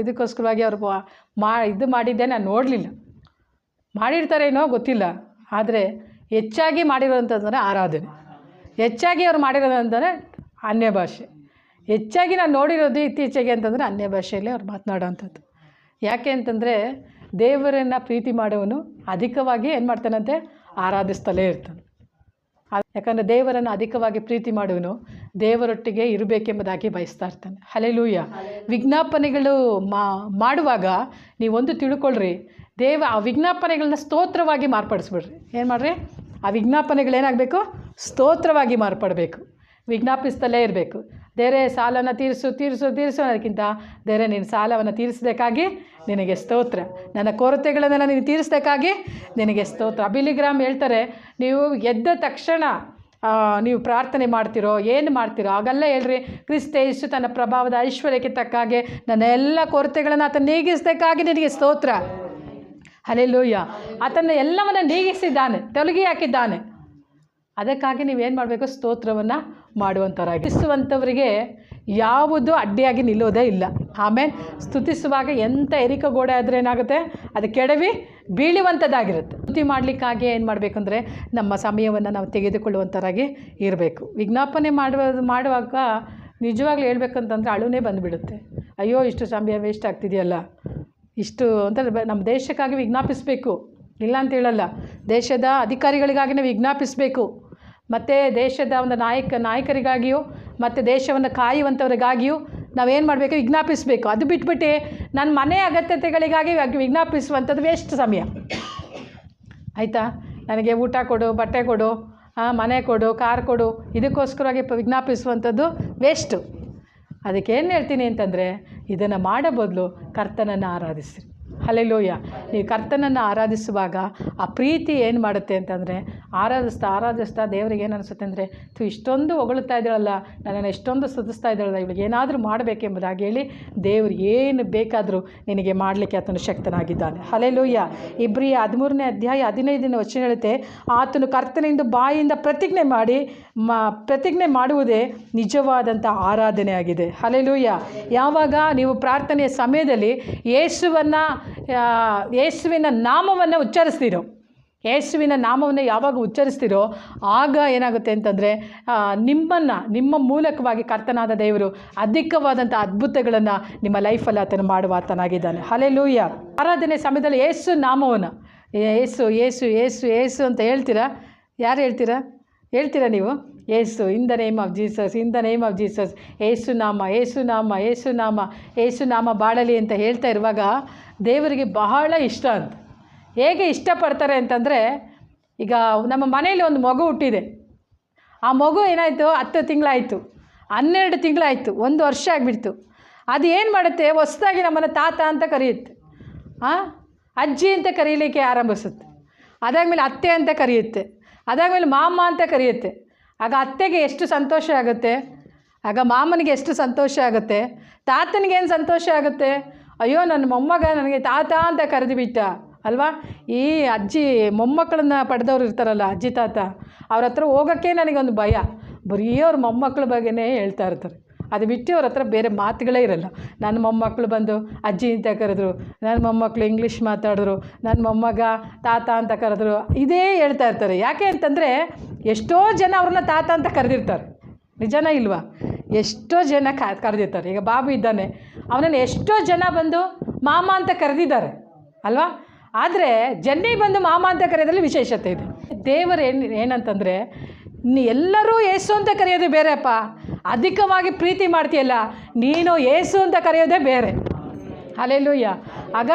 ಇದಕ್ಕೋಸ್ಕರವಾಗಿ ಅವರು ಇದು ಮಾಡಿದ್ದೆ ನಾನು ನೋಡಲಿಲ್ಲ. ಮಾಡಿರ್ತಾರೇನೋ ಗೊತ್ತಿಲ್ಲ, ಆದರೆ ಹೆಚ್ಚಾಗಿ ಮಾಡಿರೋಂಥದ್ದಂದರೆ ಆರಾಧನೆ. ಹೆಚ್ಚಾಗಿ ಅವ್ರು ಮಾಡಿರೋದಂದರೆ ಅನ್ಯ ಭಾಷೆ. ಹೆಚ್ಚಾಗಿ ನಾನು ನೋಡಿರೋದು ಇತ್ತೀಚೆಗೆ ಅಂತಂದರೆ ಅನ್ಯ ಭಾಷೆಯಲ್ಲೇ ಅವ್ರು ಮಾತನಾಡೋವಂಥದ್ದು. ಯಾಕೆ ಅಂತಂದರೆ ದೇವರನ್ನು ಪ್ರೀತಿ ಮಾಡುವನು ಅಧಿಕವಾಗಿ ಏನು ಮಾಡ್ತಾನಂತೆ, ಆರಾಧಿಸ್ತಲೇ ಇರ್ತಾನೆ. ಯಾಕಂದರೆ ದೇವರನ್ನು ಅಧಿಕವಾಗಿ ಪ್ರೀತಿ ಮಾಡುವನು ದೇವರೊಟ್ಟಿಗೆ ಇರಬೇಕೆಂಬುದಾಗಿ ಬಯಸ್ತಾ ಇರ್ತಾನೆ. ಹಲ್ಲೆಲೂಯಾ. ವಿಜ್ಞಾಪನೆಗಳು ಮಾಡುವಾಗ ನೀವೊಂದು ತಿಳ್ಕೊಳ್ರಿ, ಆ ವಿಜ್ಞಾಪನೆಗಳನ್ನ ಸ್ತೋತ್ರವಾಗಿ ಮಾರ್ಪಡಿಸ್ಬಿಡ್ರಿ. ಏನು ಮಾಡಿರಿ, ಆ ವಿಜ್ಞಾಪನೆಗಳೇನಾಗಬೇಕು, ಸ್ತೋತ್ರವಾಗಿ ಮಾರ್ಪಡಬೇಕು. ವಿಜ್ಞಾಪಿಸ್ತಲೇ ಇರಬೇಕು. ದೇವರೇ ಸಾಲನ ತೀರಿಸು ಅನ್ನೋದಕ್ಕಿಂತ ದೇವರೇ ನಿನ್ನ ಸಾಲವನ್ನು ತೀರಿಸಬೇಕಾಗಿ ನಿನಗೆ ಸ್ತೋತ್ರ, ನನ್ನ ಕೊರತೆಗಳನ್ನೆಲ್ಲ ನೀನು ತೀರಿಸಬೇಕಾಗಿ ನಿನಗೆ ಸ್ತೋತ್ರ. ಅಬಿಲಿಗ್ರಾಮ್ ಹೇಳ್ತಾರೆ, ನೀವು ಎದ್ದ ತಕ್ಷಣ ನೀವು ಪ್ರಾರ್ಥನೆ ಮಾಡ್ತಿರೋ ಏನು ಮಾಡ್ತಿರೋ ಆಗೆಲ್ಲ ಹೇಳ್ರಿ, ಕ್ರಿಸ್ತ ಯೇಸು ತನ್ನ ಪ್ರಭಾವದ ಐಶ್ವರ್ಯಕ್ಕೆ ತಕ್ಕಾಗೆ ನನ್ನ ಎಲ್ಲ ಕೊರತೆಗಳನ್ನು ಆತ ನೀಗಿಸಬೇಕಾಗಿ ನಿನಗೆ ಸ್ತೋತ್ರ. ಹಲ್ಲೆಲೂಯಾ. ಆತನ ಎಲ್ಲವನ್ನು ನೀಗಿಸಿದ್ದಾನೆ, ತೊಲಗಿ ಹಾಕಿದ್ದಾನೆ. ಅದಕ್ಕಾಗಿ ನೀವೇನು ಮಾಡಬೇಕು, ಸ್ತೋತ್ರವನ್ನು ಮಾಡುವಂಥವ್ರಾಗಿ. ಸ್ತುತಿಸುವಂಥವರಿಗೆ ಯಾವುದು ಅಡ್ಡಿಯಾಗಿ ನಿಲ್ಲೋದೇ ಇಲ್ಲ. ಆಮೇಲೆ ಸ್ತುತಿಸುವಾಗ ಎಂಥ ಎರಿಕ ಗೋಡೆ ಆದರೆ ಏನಾಗುತ್ತೆ, ಅದು ಕೆಡವಿ ಬೀಳುವಂಥದ್ದಾಗಿರುತ್ತೆ. ಸ್ತುತಿ ಮಾಡಲಿಕ್ಕಾಗಿ ಏನು ಮಾಡಬೇಕಂದ್ರೆ ನಮ್ಮ ಸಮಯವನ್ನು ನಾವು ತೆಗೆದುಕೊಳ್ಳುವಂಥವರಾಗಿ ಇರಬೇಕು. ವಿಜ್ಞಾಪನೆ ಮಾಡುವಾಗ ನಿಜವಾಗ್ಲೂ ಹೇಳ್ಬೇಕಂತಂದರೆ ಅಳುನೇ ಬಂದುಬಿಡುತ್ತೆ. ಅಯ್ಯೋ ಇಷ್ಟು ಸಮಯ ವೇಸ್ಟ್ ಆಗ್ತಿದೆಯಲ್ಲ, ಇಷ್ಟು ಅಂತ ನಮ್ಮ ದೇಶಕ್ಕಾಗಿ ವಿಜ್ಞಾಪಿಸಬೇಕು, ಇಲ್ಲ ಅಂತ ಹೇಳಲ್ಲ. ದೇಶದ ಅಧಿಕಾರಿಗಳಿಗಾಗಿನೇ ವಿಜ್ಞಾಪಿಸಬೇಕು, ಮತ್ತು ದೇಶದ ಒಂದು ನಾಯಕರಿಗಾಗಿಯೂ ಮತ್ತು ದೇಶವನ್ನು ಕಾಯುವಂಥವ್ರಿಗಾಗಿಯೂ ನಾವೇನು ಮಾಡಬೇಕು, ವಿಜ್ಞಾಪಿಸಬೇಕು. ಅದು ಬಿಟ್ಬಿಟ್ಟು ನನ್ನ ಮನೆ ಅಗತ್ಯತೆಗಳಿಗಾಗಿ ವಿಜ್ಞಾಪಿಸುವಂಥದ್ದು ವೇಸ್ಟ್ ಸಮಯ. ಆಯಿತಾ? ನನಗೆ ಊಟ ಕೊಡು, ಬಟ್ಟೆ ಕೊಡು, ಮನೆ ಕೊಡು, ಕಾರ್ ಕೊಡು, ಇದಕ್ಕೋಸ್ಕರವಾಗಿ ವಿಜ್ಞಾಪಿಸುವಂಥದ್ದು ವೇಸ್ಟು. ಅದಕ್ಕೇನು ಹೇಳ್ತೀನಿ ಅಂತಂದರೆ, ಇದನ್ನು ಮಾಡೋ ಬದಲು ಕರ್ತನನ್ನು ಆರಾಧಿಸಿರಿ. ಹಲ್ಲೆಲೂಯಾ. ನೀವು ಕರ್ತನನ್ನು ಆರಾಧಿಸುವಾಗ ಆ ಪ್ರೀತಿ ಏನು ಮಾಡುತ್ತೆ ಅಂತಂದರೆ, ಆರಾಧಿಸ್ತಾ ದೇವರಿಗೆ ಏನು ಅನಿಸುತ್ತೆ ಅಂದರೆ, ಇಷ್ಟೊಂದು ಹೊಗಳ್ತಾ ಇದ್ದಾಳಲ್ಲ, ನನ್ನನ್ನು ಎಷ್ಟೊಂದು ಸ್ತುತಿಸ್ತಾ ಇದ್ದಾಳಲ್ಲ, ಇವಳಿಗೆ ಏನಾದರೂ ಮಾಡಬೇಕೆಂಬುದಾಗಿ ಹೇಳಿ ದೇವರು ಏನು ಬೇಕಾದರೂ ನಿನಗೆ ಮಾಡಲಿಕ್ಕೆ ಆತನು ಶಕ್ತನಾಗಿದ್ದಾನೆ. ಹಲ್ಲೆಲೂಯಾ. ಇಬ್ರಿಯ 13ನೇ ಅಧ್ಯಾಯ 15ನೇ ವಚನ ಹೇಳುತ್ತೆ, ಆತನು ಕರ್ತನಿಂದ ಬಾಯಿಂದ ಪ್ರತಿಜ್ಞೆ ಮಾಡುವುದೇ ನಿಜವಾದಂಥ ಆರಾಧನೆ ಆಗಿದೆ. ಹಲ್ಲೆಲೂಯಾ. ಯಾವಾಗ ನೀವು ಪ್ರಾರ್ಥನೆಯ ಸಮಯದಲ್ಲಿ ಯೇಸುವಿನ ನಾಮವನ್ನು ಉಚ್ಚರಿಸ್ತೀರೋ, ಯೇಸುವಿನ ನಾಮವನ್ನು ಯಾವಾಗ ಉಚ್ಚರಿಸ್ತೀರೋ ಆಗ ಏನಾಗುತ್ತೆ ಅಂತಂದರೆ, ನಿಮ್ಮ ಮೂಲಕವಾಗಿ ಕರ್ತನಾದ ದೇವರು ಅಧಿಕವಾದಂಥ ಅದ್ಭುತಗಳನ್ನು ನಿಮ್ಮ ಲೈಫಲ್ಲಿ ಆತನು ಮಾಡುವ ಆತನಾಗಿದ್ದಾನೆ. ಹಲ್ಲೆಲೂಯಾ. ಆರಾಧನೆ ಸಮಯದಲ್ಲಿ ಯೇಸು ನಾಮವನ್ನು ಯೇಸು ಯೇಸು ಯೇಸು ಯೇಸು ಅಂತ ಹೇಳ್ತೀರಾ? ಯಾರು ಹೇಳ್ತೀರಾ ನೀವು? Yesu, in the name of Jesus, in the name of Jesus, Yesu ನಾಮ ಏಸು ನಾಮ ಏಸು ನಾಮ ಏಸು ನಾಮ ಬಾಳಲಿ ಅಂತ ಹೇಳ್ತಾ ಇರುವಾಗ ದೇವರಿಗೆ ಬಹಳ ಇಷ್ಟ ಅಂತ. ಹೇಗೆ ಇಷ್ಟಪಡ್ತಾರೆ ಅಂತಂದರೆ, ಈಗ ನಮ್ಮ ಮನೆಯಲ್ಲಿ ಒಂದು ಮಗು ಹುಟ್ಟಿದೆ. ಆ ಮಗು ಏನಾಯಿತು, 10 ತಿಂಗಳಾಯಿತು, 12 ತಿಂಗಳಾಯಿತು, 1 ವರ್ಷ ಆಗಿಬಿಡ್ತು. ಅದು ಏನು ಮಾಡುತ್ತೆ, ಹೊಸದಾಗಿ ನಮ್ಮನ್ನು ತಾತ ಅಂತ ಕರೆಯುತ್ತೆ, ಅಜ್ಜಿ ಅಂತ ಕರೀಲಿಕ್ಕೆ ಆರಂಭಿಸುತ್ತೆ. ಅದಾದಮೇಲೆ ಅತ್ತೆ ಅಂತ ಕರೆಯುತ್ತೆ, ಅದಾದಮೇಲೆ ಮಾಮ ಅಂತ ಕರೆಯುತ್ತೆ. ಆಗ ಅತ್ತೆಗೆ ಎಷ್ಟು ಸಂತೋಷ ಆಗುತ್ತೆ, ಆಗ ಮಾಮನಿಗೆ ಎಷ್ಟು ಸಂತೋಷ ಆಗುತ್ತೆ, ತಾತನಿಗೇನು ಸಂತೋಷ ಆಗುತ್ತೆ. ಅಯ್ಯೋ, ನನ್ನ ಮೊಮ್ಮಗ ನನಗೆ ತಾತ ಅಂತ ಕರೆದು ಬಿಟ್ಟ ಅಲ್ವಾ. ಈ ಅಜ್ಜಿ ಮೊಮ್ಮಕ್ಕಳನ್ನ ಪಡೆದವ್ರು ಇರ್ತಾರಲ್ಲ, ಅಜ್ಜಿ ತಾತ, ಅವ್ರ ಹತ್ರ ಹೋಗೋಕ್ಕೆ ನನಗೊಂದು ಭಯ. ಬರೀ ಅವ್ರ ಮೊಮ್ಮಕ್ಕಳ ಬಗ್ಗೆನೇ ಹೇಳ್ತಾ ಇರ್ತಾರೆ. ಅದು ಬಿಟ್ಟು ಅವ್ರ ಹತ್ರ ಬೇರೆ ಮಾತುಗಳೇ ಇರಲ್ಲ. ನನ್ನ ಮೊಮ್ಮಕ್ಕಳು ಬಂದು ಅಜ್ಜಿ ಅಂತ ಕರೆದ್ರು, ನನ್ನ ಮೊಮ್ಮಕ್ಕಳು ಇಂಗ್ಲೀಷ್ ಮಾತಾಡಿದ್ರು, ನನ್ನ ಮೊಮ್ಮಗ ತಾತ ಅಂತ ಕರೆದ್ರು, ಇದೇ ಹೇಳ್ತಾ ಇರ್ತಾರೆ. ಯಾಕೆ ಅಂತಂದರೆ, ಎಷ್ಟೋ ಜನ ಅವ್ರನ್ನ ತಾತ ಅಂತ ಕರೆದಿರ್ತಾರೆ. ನಿಜನಾ ಇಲ್ವಾ? ಎಷ್ಟೋ ಜನ ಕರೆದಿರ್ತಾರೆ. ಈಗ ಬಾಬು ಇದ್ದಾನೆ, ಅವನನ್ನು ಎಷ್ಟೋ ಜನ ಬಂದು ಮಾಮ ಅಂತ ಕರೆದಿದ್ದಾರೆ ಅಲ್ವಾ. ಆದರೆ ಜನ್ನಿ ಬಂದು ಮಾಮ ಅಂತ ಕರೆಯೋದ್ರಲ್ಲಿ ವಿಶೇಷತೆ ಇದೆ. ದೇವರು ಏನಂತಂದರೆ, ಎಲ್ಲರೂ ಏಸು ಅಂತ ಕರೆಯೋದೇ ಬೇರೆಪ್ಪ, ಅಧಿಕವಾಗಿ ಪ್ರೀತಿ ಮಾಡ್ತೀಯಲ್ಲ ನೀನು ಏಸು ಅಂತ ಕರೆಯೋದೇ ಬೇರೆ. ಹಲ್ಲೆಲೂಯಾ.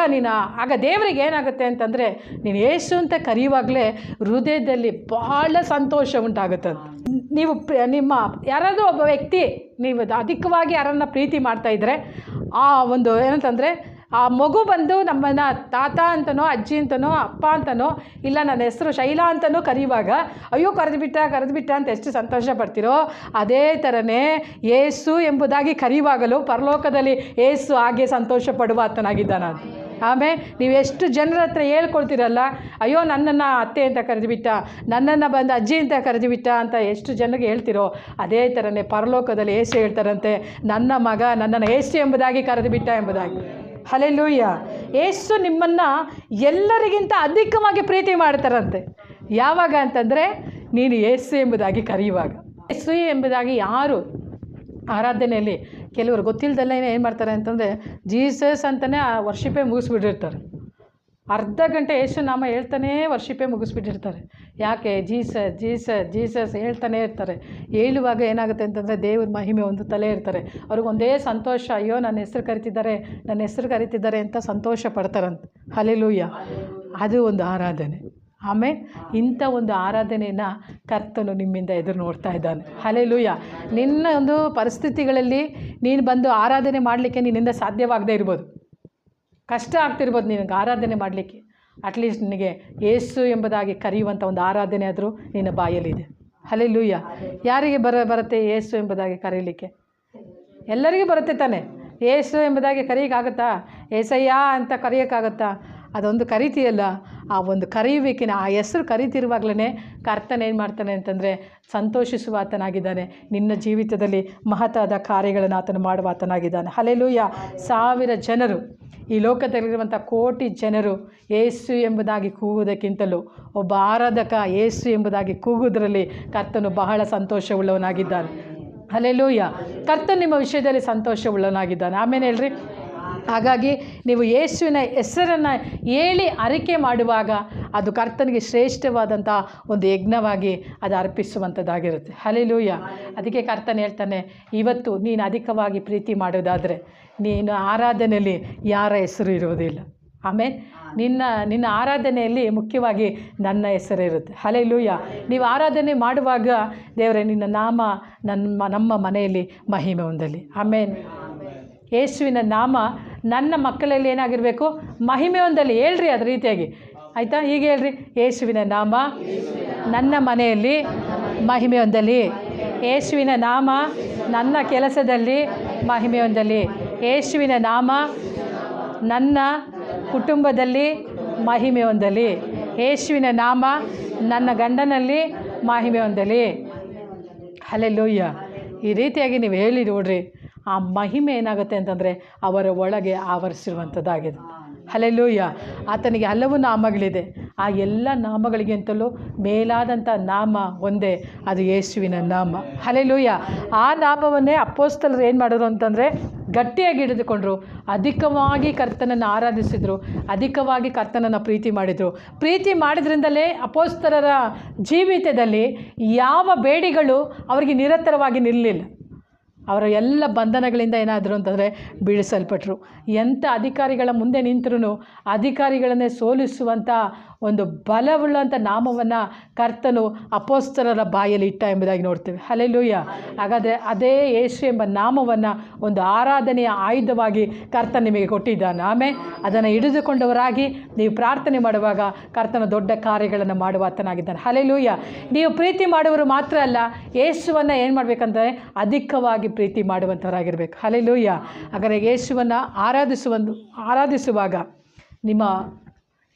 ಆಗ ದೇವರಿಗೆ ಏನಾಗುತ್ತೆ ಅಂತಂದರೆ, ನೀನು ಏಸು ಅಂತ ಕರೆಯುವಾಗಲೇ ಹೃದಯದಲ್ಲಿ ಬಹಳ ಸಂತೋಷ ಉಂಟಾಗುತ್ತಂತ. ನೀವು ಯಾರಾದರೂ ಒಬ್ಬ ವ್ಯಕ್ತಿ ನೀವು ಅಧಿಕವಾಗಿ ಯಾರನ್ನ ಪ್ರೀತಿ ಮಾಡ್ತಾಯಿದ್ರೆ, ಆ ಒಂದು ಏನಂತಂದರೆ, ಆ ಮಗು ಬಂದು ನಮ್ಮನ್ನು ತಾತ ಅಂತನೋ ಅಜ್ಜಿ ಅಂತನೋ ಅಪ್ಪ ಅಂತನೋ ಇಲ್ಲ ನನ್ನ ಹೆಸರು ಶೈಲಾ ಅಂತನೋ ಕರೆಯುವಾಗ, ಅಯ್ಯೋ ಕರೆದುಬಿಟ್ಟ ಅಂತ ಎಷ್ಟು ಸಂತೋಷ ಪಡ್ತೀರೋ, ಅದೇ ಥರನೇ ಏಸು ಎಂಬುದಾಗಿ ಕರೆಯುವಾಗಲೂ ಪರಲೋಕದಲ್ಲಿ ಏಸು ಹಾಗೆ ಸಂತೋಷ ಪಡುವ ಆತನಾಗಿದ್ದಾನ. ಆಮೇಲೆ ನೀವು ಎಷ್ಟು ಜನರ ಹತ್ರ ಹೇಳ್ಕೊಳ್ತೀರಲ್ಲ, ಅಯ್ಯೋ ನನ್ನನ್ನು ಅತ್ತೆ ಅಂತ ಕರೆದುಬಿಟ್ಟ, ನನ್ನನ್ನು ಬಂದು ಅಜ್ಜಿ ಅಂತ ಕರೆದುಬಿಟ್ಟ ಅಂತ ಎಷ್ಟು ಜನರಿಗೆ ಹೇಳ್ತಿರೋ, ಅದೇ ಥರನೇ ಪರಲೋಕದಲ್ಲಿ ಏಸು ಹೇಳ್ತಾರಂತೆ, ನನ್ನ ಮಗ ನನ್ನನ್ನು ಏಸು ಎಂಬುದಾಗಿ ಕರೆದುಬಿಟ್ಟ ಎಂಬುದಾಗಿ. ಹಲ್ಲೆಲೂಯಾ. ಏಸು ನಿಮ್ಮನ್ನು ಎಲ್ಲರಿಗಿಂತ ಅಧಿಕವಾಗಿ ಪ್ರೀತಿ ಮಾಡ್ತಾರಂತೆ. ಯಾವಾಗ ಅಂತಂದರೆ, ನೀನು ಏಸು ಎಂಬುದಾಗಿ ಕರೆಯುವಾಗ. ಏಸು ಎಂಬುದಾಗಿ ಯಾರು ಆರಾಧನೆಯಲ್ಲಿ ಕೆಲವರು ಗೊತ್ತಿಲ್ಲದಲ್ಲೇ ಏನು ಮಾಡ್ತಾರೆ ಅಂತಂದರೆ, ಜೀಸಸ್ ಅಂತಲೇ ಆ ವರ್ಷಿಪೇ ಮುಗಿಸ್ಬಿಟ್ಟಿರ್ತಾರೆ. ಅರ್ಧ ಗಂಟೆ ಏಸು ನಾಮ ಹೇಳ್ತಾನೇ ವರ್ಷಿಪೇ ಮುಗಿಸ್ಬಿಟ್ಟಿರ್ತಾರೆ. ಯಾಕೆ? ಜೀಸಸ್ ಜೀಸಸ್ ಜೀಸಸ್ ಹೇಳ್ತಾನೇ ಇರ್ತಾರೆ. ಹೇಳುವಾಗ ಏನಾಗುತ್ತೆ ಅಂತಂದರೆ, ದೇವ್ರ ಮಹಿಮೆ ಒಂದು ತಲೆ ಇರ್ತಾರೆ. ಅವ್ರಿಗೆ ಒಂದೇ ಸಂತೋಷ, ಅಯ್ಯೋ ನನ್ನ ಹೆಸರು ಕರಿತಿದ್ದಾರೆ ಅಂತ ಸಂತೋಷ ಪಡ್ತಾರಂತೆ. ಹಲ್ಲೆಲೂಯಾ. ಅದು ಒಂದು ಆರಾಧನೆ. ಆಮೇಲೆ ಇಂಥ ಒಂದು ಆರಾಧನೆಯನ್ನು ಕರ್ತನು ನಿಮ್ಮಿಂದ ಎದುರು ನೋಡ್ತಾ ಇದ್ದಾನೆ. ಹಲ್ಲೆಲೂಯಾ. ನಿನ್ನ ಒಂದು ಪರಿಸ್ಥಿತಿಗಳಲ್ಲಿ ನೀನು ಬಂದು ಆರಾಧನೆ ಮಾಡಲಿಕ್ಕೆ ನಿನ್ನಿಂದ ಸಾಧ್ಯವಾಗದೇ ಇರ್ಬೋದು, ಕಷ್ಟ ಆಗ್ತಿರ್ಬೋದು ನಿನಗೆ ಆರಾಧನೆ ಮಾಡಲಿಕ್ಕೆ. ಅಟ್ಲೀಸ್ಟ್ ನಿನಗೆ ಏಸು ಎಂಬುದಾಗಿ ಕರೆಯುವಂಥ ಒಂದು ಆರಾಧನೆ ಆದರೂ ನಿನ್ನ ಬಾಯಲ್ಲಿದೆ. ಹಲ್ಲೆಲೂಯಾ. ಯಾರಿಗೆ ಬರುತ್ತೆ ಏಸು ಎಂಬುದಾಗಿ ಕರೀಲಿಕ್ಕೆ? ಎಲ್ಲರಿಗೂ ಬರುತ್ತೆ ತಾನೆ. ಏಸು ಎಂಬುದಾಗಿ ಕರೆಯೋಕ್ಕಾಗತ್ತಾ? ಏಸಯ್ಯ ಅಂತ ಕರೆಯೋಕ್ಕಾಗತ್ತಾ? ಅದೊಂದು ಕರಿತೀಯಲ್ಲ, ಆ ಒಂದು ಕರೆಯುವಿಕೆನ, ಆ ಹೆಸರು ಕರಿತಿರುವಾಗಲೇ ಕರ್ತನೇನು ಮಾಡ್ತಾನೆ ಅಂತಂದರೆ, ಸಂತೋಷಿಸುವ ಆತನಾಗಿದ್ದಾನೆ. ನಿನ್ನ ಜೀವಿತದಲ್ಲಿ ಮಹತ್ತಾದ ಕಾರ್ಯಗಳನ್ನು ಆತನು ಮಾಡುವ ಆತನಾಗಿದ್ದಾನೆ. ಹಲ್ಲೆಲೂಯಾ. 1000 ಜನರು, ಈ ಲೋಕದಲ್ಲಿರುವಂಥ ಕೋಟಿ ಜನರು ಏಸು ಎಂಬುದಾಗಿ ಕೂಗುವುದಕ್ಕಿಂತಲೂ ಒಬ್ಬ ಆರಾಧಕ ಏಸು ಎಂಬುದಾಗಿ ಕೂಗುವುದರಲ್ಲಿ ಕರ್ತನು ಬಹಳ ಸಂತೋಷವುಳ್ಳವನಾಗಿದ್ದಾನೆ. ಹಲ್ಲೆಲೂಯಾ. ಕರ್ತನು ನಿಮ್ಮ ವಿಷಯದಲ್ಲಿ ಸಂತೋಷವುಳ್ಳವನಾಗಿದ್ದಾನೆ. ಆಮೇಲೆ ಹೇಳ್ರಿ. ಹಾಗಾಗಿ ನೀವು ಯೇಸುವಿನ ಹೆಸರನ್ನು ಹೇಳಿ ಅರಿಕೆ ಮಾಡುವಾಗ ಅದು ಕರ್ತನಿಗೆ ಶ್ರೇಷ್ಠವಾದಂಥ ಒಂದು ಯಜ್ಞವಾಗಿ ಅದು ಅರ್ಪಿಸುವಂಥದ್ದಾಗಿರುತ್ತೆ. ಹಲ್ಲೆಲೂಯಾ. ಅದಕ್ಕೆ ಕರ್ತನು ಹೇಳ್ತಾನೆ, ಇವತ್ತು ನೀನು ಅಧಿಕವಾಗಿ ಪ್ರೀತಿ ಮಾಡೋದಾದರೆ ನೀನು ಆರಾಧನೆಯಲ್ಲಿ ಯಾರ ಹೆಸರು ಇರುವುದಿಲ್ಲ. ಆಮೇಲೆ ನಿನ್ನ ಆರಾಧನೆಯಲ್ಲಿ ಮುಖ್ಯವಾಗಿ ನನ್ನ ಹೆಸರು ಇರುತ್ತೆ. ಹಲ್ಲೆಲೂಯಾ. ನೀವು ಆರಾಧನೆ ಮಾಡುವಾಗ ದೇವರೇ ನಿನ್ನ ನಾಮ ನಮ್ಮ ಮನೆಯಲ್ಲಿ ಮಹಿಮೆ ಹೊಂದಲಿ. ಆಮೇಲೆ ಯೇಸುವಿನ ನಾಮ ನನ್ನ ಮಕ್ಕಳಲ್ಲಿ ಏನಾಗಿರಬೇಕು? ಮಹಿಮೆ ಹೊಂದಲಿ. ಹೇಳ್ರಿ ಅದ ರೀತಿಯಾಗಿ, ಆಯಿತಾ? ಈಗ ಹೇಳ್ರಿ, ಯೇಸುವಿನ ನಾಮ ನನ್ನ ಮನೆಯಲ್ಲಿ ಮಹಿಮೆ ಹೊಂದಲಿ. ಯೇಸುವಿನ ನಾಮ ನನ್ನ ಕೆಲಸದಲ್ಲಿ ಮಹಿಮೆ ಹೊಂದಲಿ. ಯೇಸುವಿನ ನಾಮ ನನ್ನ ಕುಟುಂಬದಲ್ಲಿ ಮಹಿಮೆ ಹೊಂದಲಿ. ಯೇಸುವಿನ ನಾಮ ನನ್ನ ಗಂಡನಲ್ಲಿ ಮಹಿಮೆ ಹೊಂದಲಿ. ಹಲ್ಲೆಲೂಯ. ಈ ರೀತಿಯಾಗಿ ನೀವು ಹೇಳಿ ನೋಡ್ರಿ, ಆ ಮಹಿಮೆ ಏನಾಗುತ್ತೆ ಅಂತಂದರೆ ಅವರ ಒಳಗೆ ಆವರಿಸಿರುವಂಥದ್ದಾಗಿದೆ. ಹಲ್ಲೆಲೂಯ. ಆತನಿಗೆ ಹಲವು ನಾಮಗಳಿದೆ. ಆ ಎಲ್ಲ ನಾಮಗಳಿಗಿಂತಲೂ ಮೇಲಾದಂಥ ನಾಮ ಒಂದೇ, ಅದು ಯೇಸುವಿನ ನಾಮ. ಹಲ್ಲೆಲೂಯ. ಆ ನಾಮವನ್ನೇ ಅಪೊಸ್ತಲರು ಏನು ಮಾಡಿದ್ರು ಅಂತಂದರೆ ಗಟ್ಟಿಯಾಗಿ ಹಿಡಿದುಕೊಂಡ್ರು. ಅಧಿಕವಾಗಿ ಕರ್ತನನ್ನು ಆರಾಧಿಸಿದರು, ಅಧಿಕವಾಗಿ ಕರ್ತನನ್ನು ಪ್ರೀತಿ ಮಾಡಿದರು. ಪ್ರೀತಿ ಮಾಡಿದ್ರಿಂದಲೇ ಅಪೊಸ್ತಲರ ಜೀವಿತದಲ್ಲಿ ಯಾವ ಬೇಡಿಗಳು ಅವರಿಗೆ ನಿರಂತರವಾಗಿ ನಿಲ್ಲಲಿಲ್ಲ. ಅವರ ಎಲ್ಲ ಬಂಧನಗಳಿಂದ ಏನಾದರು ಅಂತಂದರೆ ಬೀಳಿಸಲ್ಪಟ್ಟರು. ಎಂಥ ಅಧಿಕಾರಿಗಳ ಮುಂದೆ ನಿಂತರೂ ಅಧಿಕಾರಿಗಳನ್ನೇ ಸೋಲಿಸುವಂಥ ಒಂದು ಬಲವುಳ್ಳಂಥ ನಾಮವನ್ನು ಕರ್ತನು ಅಪೊಸ್ತಲರ ಬಾಯಲ್ಲಿ ಇಟ್ಟ ಎಂಬುದಾಗಿ ನೋಡ್ತೇವೆ. ಹಲ್ಲೆಲೂಯ. ಹಾಗಾದರೆ ಅದೇ ಯೇಸು ಎಂಬ ನಾಮವನ್ನು ಒಂದು ಆರಾಧನೆಯ ಆಯುಧವಾಗಿ ಕರ್ತನ ನಿಮಗೆ ಕೊಟ್ಟಿದ್ದಾನೆ. ಆಮೇಲೆ ಅದನ್ನು ಹಿಡಿದುಕೊಂಡವರಾಗಿ ನೀವು ಪ್ರಾರ್ಥನೆ ಮಾಡುವಾಗ ಕರ್ತನ ದೊಡ್ಡ ಕಾರ್ಯಗಳನ್ನು ಮಾಡುವ ಆತನಾಗಿದ್ದಾನೆ. ಹಲ್ಲೆಲೂಯ. ನೀವು ಪ್ರೀತಿ ಮಾಡುವವರು ಮಾತ್ರ ಅಲ್ಲ, ಯೇಸುವನ್ನು ಏನು ಮಾಡಬೇಕಂದ್ರೆ ಅಧಿಕವಾಗಿ ಪ್ರೀತಿ ಮಾಡುವಂಥವರಾಗಿರಬೇಕು. ಹಲ್ಲೆಲೂಯ. ಹಾಗಾದರೆ ಯೇಸುವನ್ನು ಆರಾಧಿಸುವಾಗ ನಿಮ್ಮ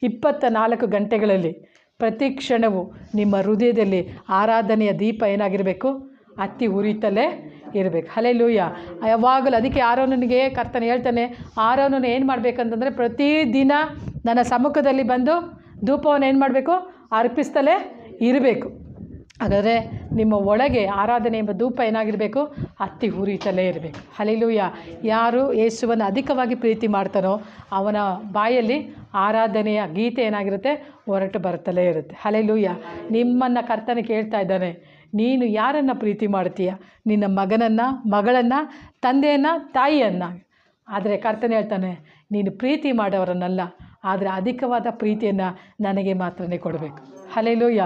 24 ಗಂಟೆಗಳಲ್ಲಿ ಪ್ರತಿ ಕ್ಷಣವೂ ನಿಮ್ಮ ಹೃದಯದಲ್ಲಿ ಆರಾಧನೆಯ ದೀಪ ಏನಾಗಿರಬೇಕು? ಹತ್ತಿ ಉರಿತಲೇ ಇರಬೇಕು. ಹಲ್ಲೆಲೂಯ. ಯಾವಾಗಲೂ ಅದಕ್ಕೆ ಆರೋನನಿಗೆ ಕರ್ತನ ಹೇಳ್ತಾನೆ, ಆರೋನನು ಏನು ಮಾಡಬೇಕಂತಂದರೆ ಪ್ರತಿದಿನ ನನ್ನ ಸಮ್ಮುಖದಲ್ಲಿ ಬಂದು ಧೂಪವನ್ನು ಏನು ಮಾಡಬೇಕು? ಅರ್ಪಿಸ್ತಲೇ ಇರಬೇಕು. ಹಾಗಾದರೆ ನಿಮ್ಮ ಒಳಗೆ ಆರಾಧನೆ ಎಂಬ ಧೂಪ ಏನಾಗಿರಬೇಕು? ಹತ್ತಿ ಉರಿತಲೇ ಇರಬೇಕು. ಹಲ್ಲೆಲೂಯ. ಯಾರು ಯೇಸುವನ್ನು ಅಧಿಕವಾಗಿ ಪ್ರೀತಿ ಮಾಡ್ತಾನೋ ಅವನ ಬಾಯಲ್ಲಿ ಆರಾಧನೆಯ ಗೀತೆ ಏನಾಗಿರುತ್ತೆ? ಹೊರಟು ಬರುತ್ತಲೇ ಇರುತ್ತೆ. ಹಲ್ಲೆಲೂಯ. ನಿಮ್ಮನ್ನು ಕರ್ತನ ಕೇಳ್ತಾ ಇದ್ದಾನೆ, ನೀನು ಯಾರನ್ನು ಪ್ರೀತಿ ಮಾಡ್ತೀಯ? ನಿನ್ನ ಮಗನನ್ನು, ಮಗಳನ್ನು, ತಂದೆಯನ್ನು, ತಾಯಿಯನ್ನು. ಆದರೆ ಕರ್ತನ ಹೇಳ್ತಾನೆ, ನೀನು ಪ್ರೀತಿ ಮಾಡೋರನ್ನಲ್ಲ, ಆದರೆ ಅಧಿಕವಾದ ಪ್ರೀತಿಯನ್ನು ನನಗೆ ಮಾತ್ರನೇ ಕೊಡಬೇಕು. ಹಲ್ಲೆಲೂಯ.